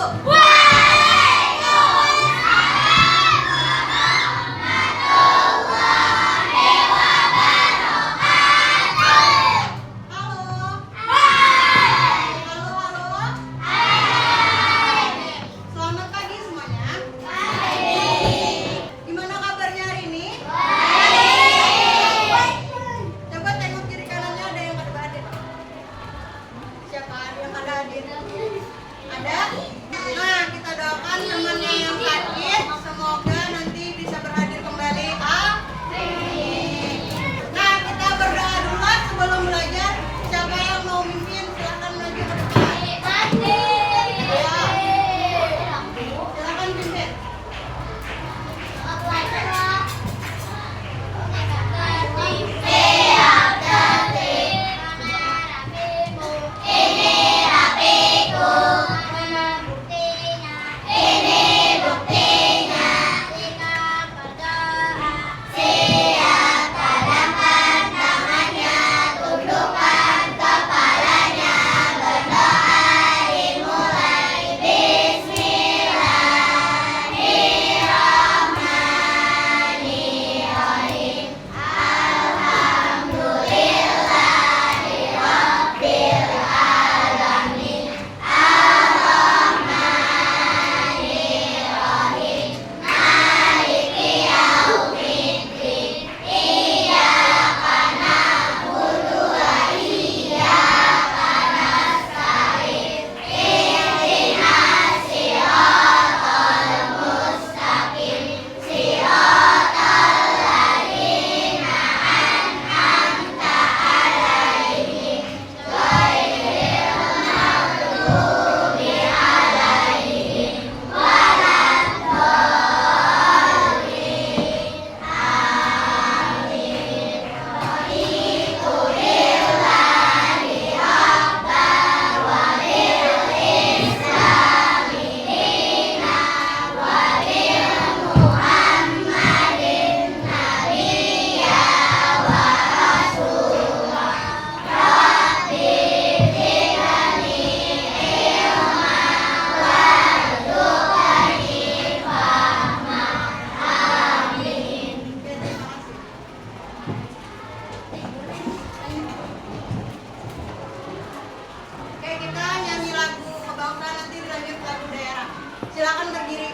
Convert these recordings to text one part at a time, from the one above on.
Selamat pagi semuanya. Gimana kabarnya hari ini? Coba tengok kiri kanannya, ada yang ada hadir. Siapa yang ada hadir? Ada? Nah, kita doakan temannya yang sakit, semoga nanti bisa berhadir kembali. Amin. Nah, kita berdoa dulu sebelum belajar. Siapa yang mau mimpin, silakan maju ke depan. Silakan pimpin. Oke, kita nyanyi lagu kebangsaan, nanti dilanjut lagu daerah. Silakan berdiri.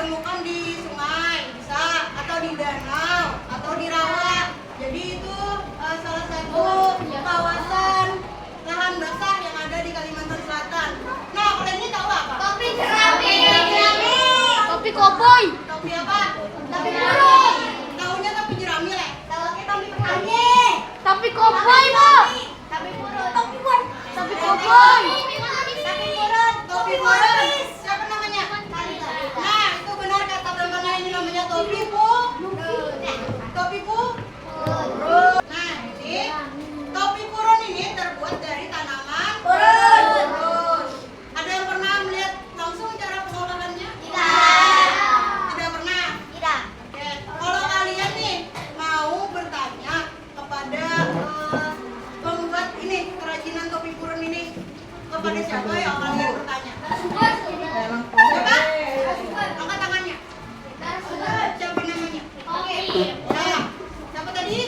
ditemukan di sungai, bisa, atau di danau, atau di rawa. Jadi itu salah satu kawasan lahan basah yang ada di Kalimantan Selatan. Nah, kalian ini tahu apa? Topi jerami. Topi koboi. Topi apa? Topi burung. Tahunya topi jerami, Le? Topi anjing. Topi koboi, Bu. Topi burung. Topi burung. Topi koboi. Topi burung. Topi burung. Siapa namanya? Nah, itu benar kata temannya, ini namanya topi purun. Nah, ini topi purun ini terbuat dari tanaman purun. Ada yang pernah melihat langsung cara pengolahannya? Tidak pernah. Oke. Kalau kalian nih mau bertanya kepada pembuat ini kerajinan topi purun ini, kepada siapa ya kalian bertanya? Siapa? Angkat tangannya. Siapa namanya? Nah, siapa tadi?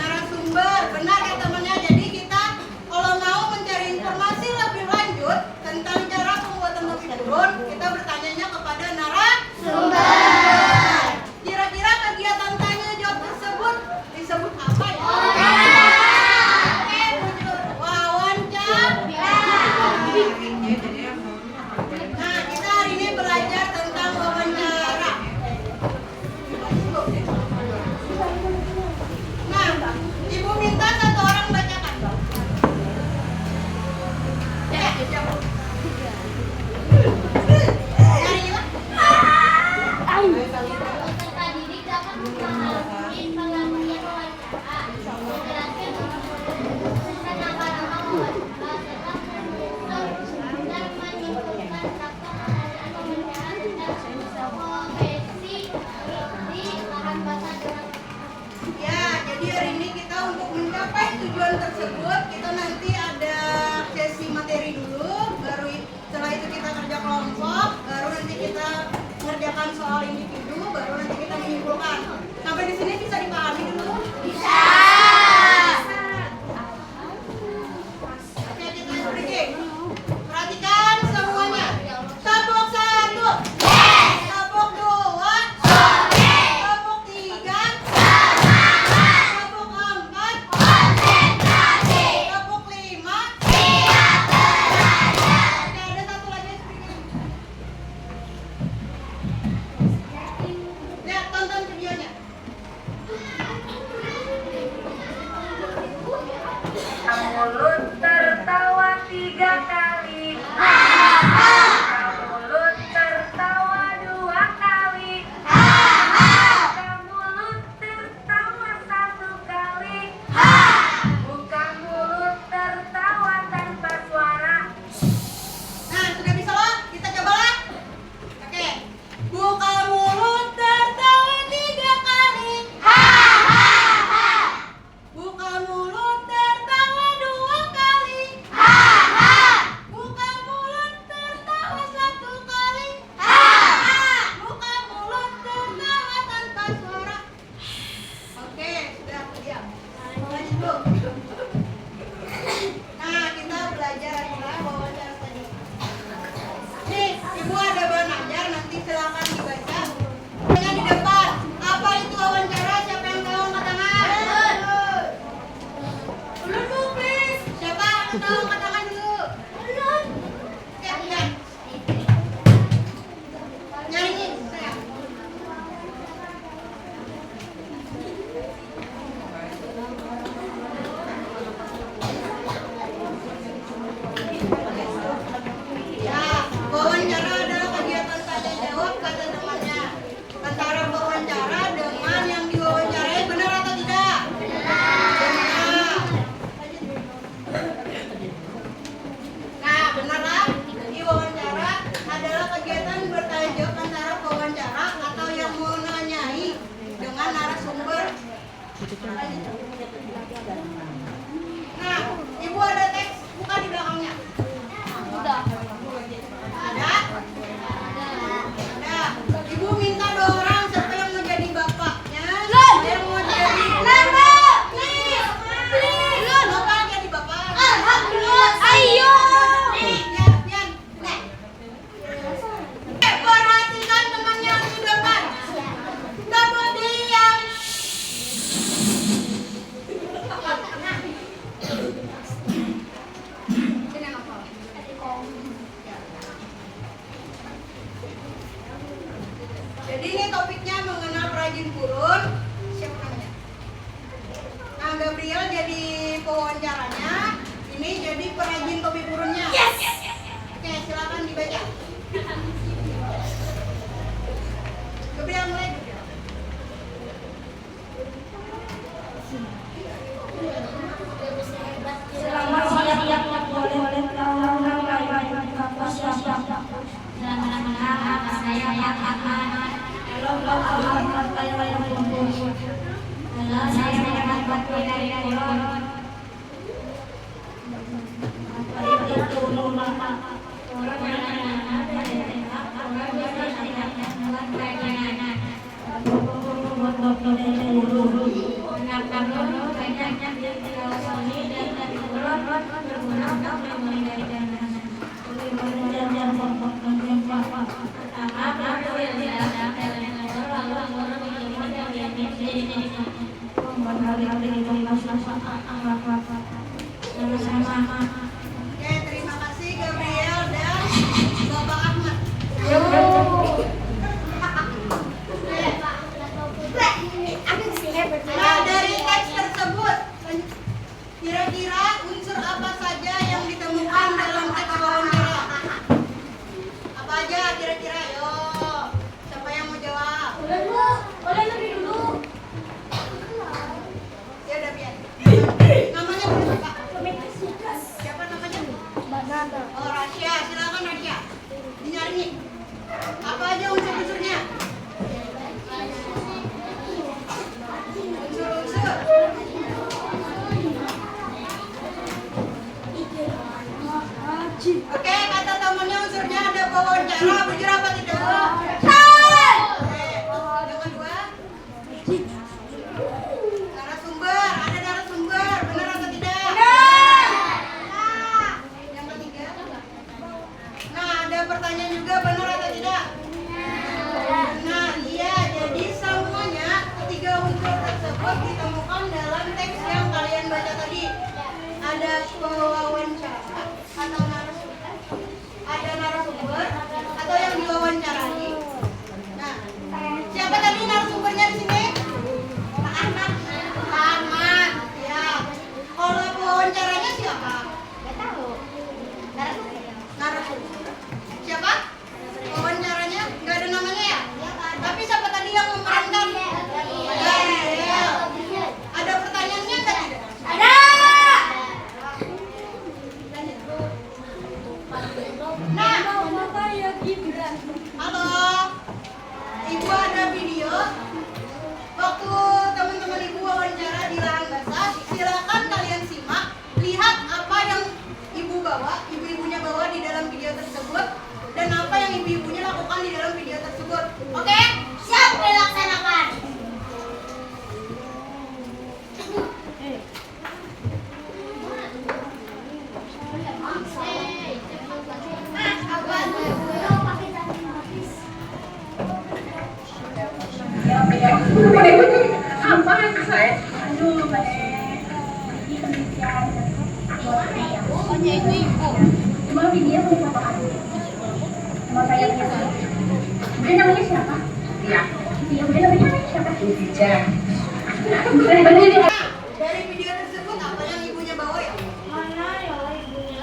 Narasumber. Benar ya temannya. Jadi kita kalau mau mencari informasi lebih lanjut tentang cara pembuatan topi purun, kita bertanyanya kepada narasumber. Kira-kira kegiatan tanya jawab tersebut disebut apa ya? Wawancara. Nah, kita hari ini belajar tentang wawancara. Nah, Ibu minta satu orang bacakan. Siapa? Nyari Iwa? Peserta didik dapat memahami pengertian wawancara, menjelaskan tentang apa-apa wawancara, serta menyusun dan menyusunkan fakta wawancara dan profesi di lahan basah dengan Ya, jadi hari ini kita untuk mencapai tujuan tersebut, kita nanti ada sesi materi dulu, baru setelah itu kita kerja kelompok, baru nanti kita mengerjakan soal individu, baru nanti kita menyimpulkan. Sampai di sini bisa dipahami dulu? Bisa. Oke, kita breaking. Perhatikan semuanya. Tabok 1. Tabok 2. Tabok 3. Tabok 4. Tabok 5. Oke, ada satu lagi speaking. Lihat, tonton videonya. Mulut tertawa 3 kali. Mulut tertawa 2 kali. Mulut tertawa 1 kali. Buka mulut tertawa tanpa suara. Nah, sudah bisa loh? Kita coba lah. Oke. Buka mulut tertawa 3 kali. Buka mulut tertawa 2 kali. Buka mulut tertawa 1 kali. Buka mulut tertawa tanpa suara. Oke, sudah diam. Lanjut dulu. Nah, kita belajar wawancara tadi. Nih, Ibu ada bahan ajar, nanti silakan dibaca. Yang di depan, apa itu wawancara? Siapa yang tahu angkat tangan? Ulun bu, please. Siapa yang tahu angkat tangan dulu? Ulun. Oke, lihat. Nyari nih, saya. Ya, wawancara adalah kegiatan tanya jawab kata temannya. Antara wawancara dengan yang diwawancarai, benar atau tidak? Benar. Nah, benarlah diwawancara adalah kegiatan bertanya jawab antara wawancara atau yang menanyai dengan narasumber. Nah, Ibu ada teks, buka di belakangnya. udah. Ada? Ada. Ibu minta 2 orang, siapa yang mau jadi bapaknya? Siapa yang mau jadi Bapak jadi bapak. Alhamdulillah. Ayo. Pian, Pian. Nah. Buat Jadi ini topiknya mengenal perajin purun. Siapa namanya? Nah, Gabriel jadi pewawancaranya. Ini jadi perajin topi purunnya. Yes. Oke, silakan dibaca. Gabriel mulai. Selamat siang, boleh kapas siap. Nama saya Ahmad. Kalau saya dapat dari kolon. Itu nama Oke, terima kasih Gabriel dan Bapak Ahmad. Nah, dari teks tersebut, kira-kira unsur apa saja yang ditemukan dalam teks wawancara? Apa aja kira-kira? Yo, siapa yang mau jawab? Boleh lebih dulu. Ya udah biar. Namanya dulu Pak. Siapa namanya? Oh, Rasya. Silakan Rasya. Dinyari. Apa aja unsur-unsurnya? Unsur-unsur. Oke, kata temannya unsurnya ada wawancara, bujur apa tidak? Oke, yang kedua. Narasumber, ada narasumber, benar atau tidak? Yang ketiga. Nah, ada pertanyaan juga, benar atau tidak? Nah, iya, jadi semuanya ketiga unsur tersebut ditemukan dalam teks yang kalian baca tadi. Ada pewawancara atau narasumber, ada narasumber atau yang diwawancarai. Nah, siapa tadi narasumbernya di sini? Pak Ahmad. Pak Ahmad, ya. Kalau pewawancaranya siapa? Nggak tahu. Narasumber. Siapa? Pewawancaranya nggak ada namanya ya? Tapi siapa tadi yang memerankan? Gabriel. Ada pertanyaannya nggak tidak? Ada. Nah, halo, Ibu ada video. Waktu teman-teman Ibu wawancara di lahan basah, silakan kalian simak. Lihat apa yang Ibu bawa, ibu-ibunya bawa di dalam video tersebut, dan apa yang ibu-ibunya lakukan di dalam video tersebut. Oke? Siap dilaksanakan. Apaan saya? Pokoknya itu ibu. Cuma video punya apaan? Sama saya punya. Dia namanya siapa? Dia. Dia namanya siapa? Dia. Nah, dari video tersebut apa yang ibunya bawa ya? Mana ya ibunya?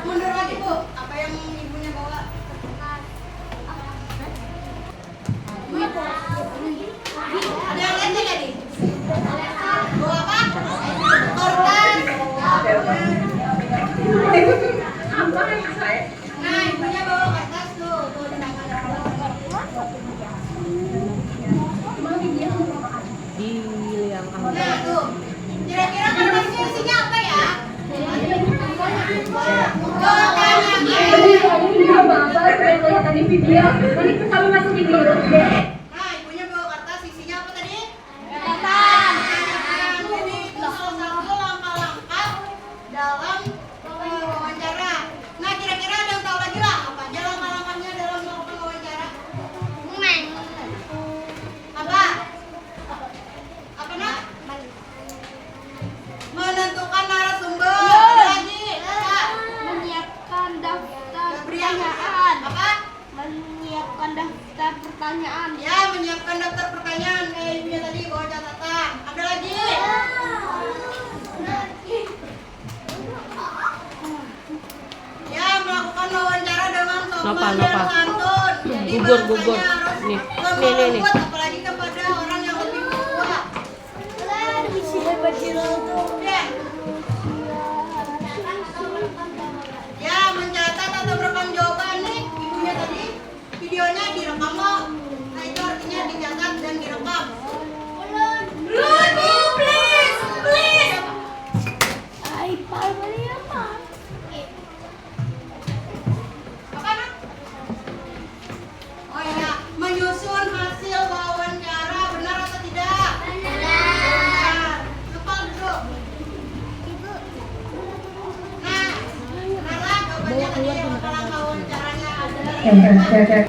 Mundur lagi Bu, apa yang ibunya bawa? Ada yang lain nggak nih? Bawa apa? Kertas. Apaan saya? Nah, ibunya bawa kertas tuh di tangan. Cuma video punya apaan? Nah, tuh. Kira-kira kertasnya isinya apa ya? Kelihatan di video. Nanti kami masukin di YouTube deh. Nah, ibunya bawa kertas isinya apa tadi? Catatan. Jadi itu salah satu langkah-langkah dalam wawancara. Nah, kira-kira ada yang tahu lagi lah apa aja langkah-langkahnya dalam melakukan wawancara? Apa? Apa nak? Menentukan narasumber. Ada lagi. Apa? Menyiapkan daftar Gabriel. pertanyaan. Apa? Menyiapkan menyiapkan daftar pertanyaan. Ya, menyiapkan daftar pertanyaan. Ibunya tadi bawa catatan. Ada lagi? Ya, melakukan wawancara dengan sopan dan santun. Jadi Gugur. bahasanya harus Nih. lembut, apalagi kepada orang yang lebih tua. Dan ya, mencatat atau merekam jawaban nih. Ibunya tadi videonya direkam loh. Nah, itu artinya dicatat dan direkam. Please. Ay, Barbara naman. Apa nak? Oh iya, menyusun hasil wawancara benar atau tidak? Benar. Lupa dulu. Nah, benar jawabannya tadi bakalan wawancaranya Ya udah.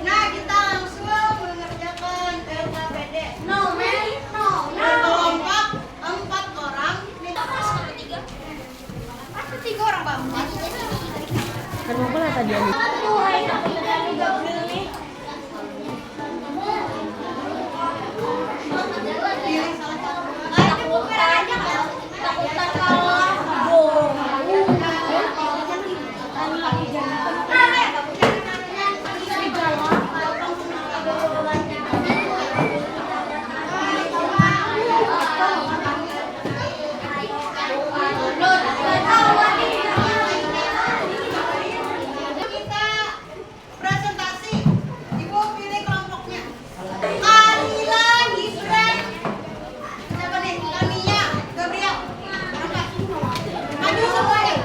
Nah, kita langsung mengerjakan LKPD. No, man. No. Berkelompok 4 orang. Pasti 3 orang, Bang. Kan mau pula tadi Ani. Tuhan, aku tadi gak beli. Pilih salah satu. Takutan aja kan? Takutan kalah. Bohong. Kita presentasi. Ibu pilih kelompoknya. Kalila, Gibran. Siapa nih? Kania, Gabriel. Berangkat. Maju semuanya.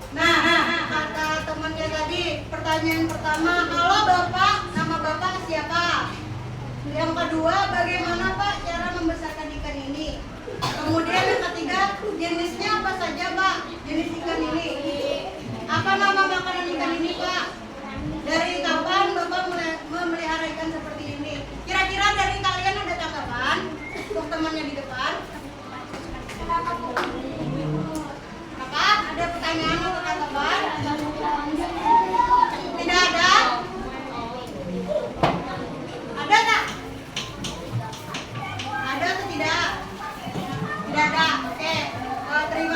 Nah, kata temannya tadi, pertanyaan pertama, halo Bapak, nama Bapak siapa? Yang kedua, bagaimana Pak cara membesarkan ikan ini? Kemudian yang ketiga, jenisnya apa saja Pak? Jenis ikan ini. Apa nama makanan ikan ini Pak? Dari kapan Bapak memelihara ikan seperti ini? Kira-kira dari kalian ada tanggapan? Untuk temannya di depan. Apa? Ada pertanyaan atau tanggapan? Tidak ada? Ada tak? Ada atau tidak? Tidak ada. Oke. Terima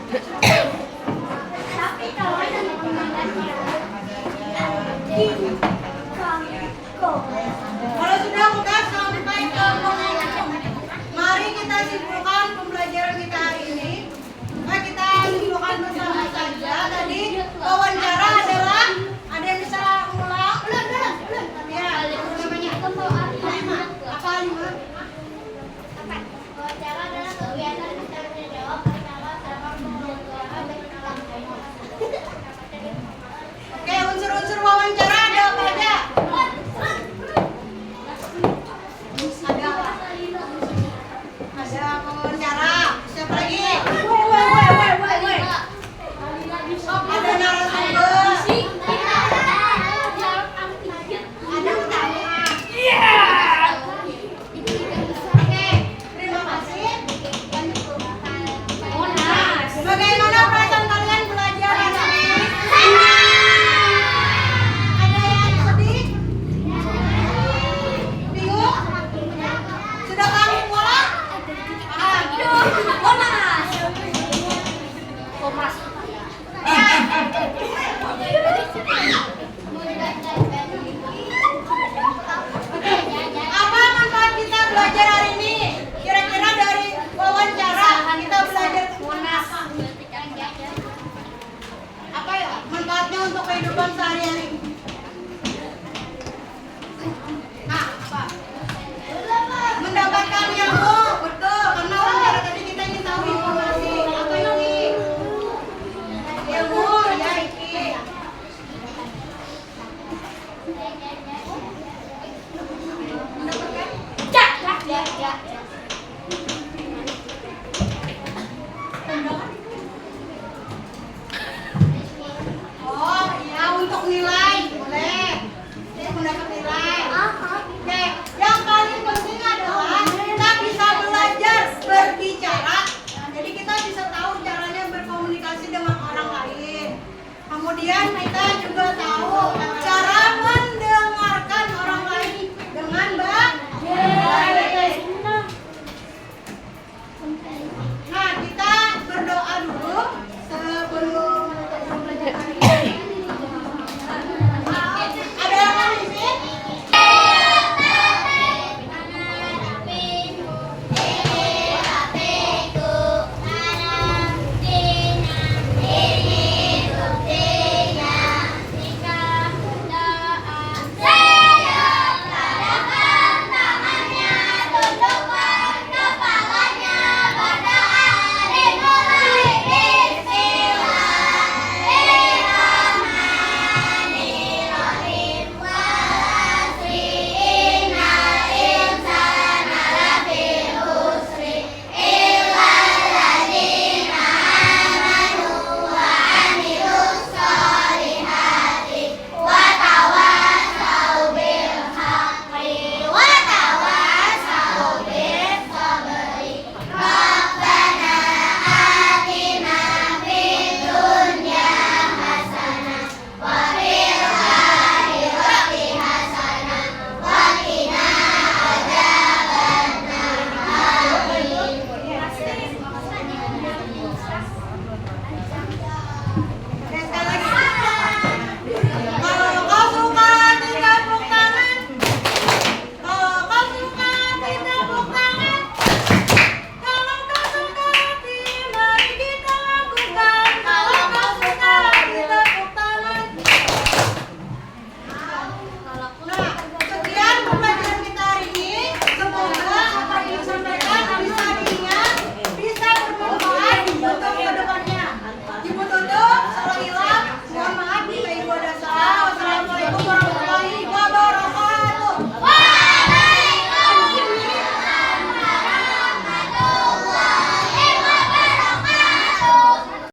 Tapi kalau ada Kalau sudah bukan sampai ke penghujung. Mari kita simpulkan pembelajaran kita hari ini. Mari kita simpulkan bersama saja. Tadi wawancara adalah ada yang bisa ulang? Ya, namanya apa lima? wawancara adalah kegiatan bertanya jawab antara sama pembicara berkenalan. Oke, unsur-unsur wawancara ada apa aja? Ada apa? Ada wawancara. Siapa lagi? Ada narasumber. Ada utama. Oke, terima kasih. Bagaimana perasaan kalian belajar hari ini? Ada yang sedih? Bingung? Sudah paham semua? Paham? Apa manfaat kita belajar hari ini? Kira-kira dari wawancara kita belajar apa ya manfaatnya untuk kehidupan sehari-hari?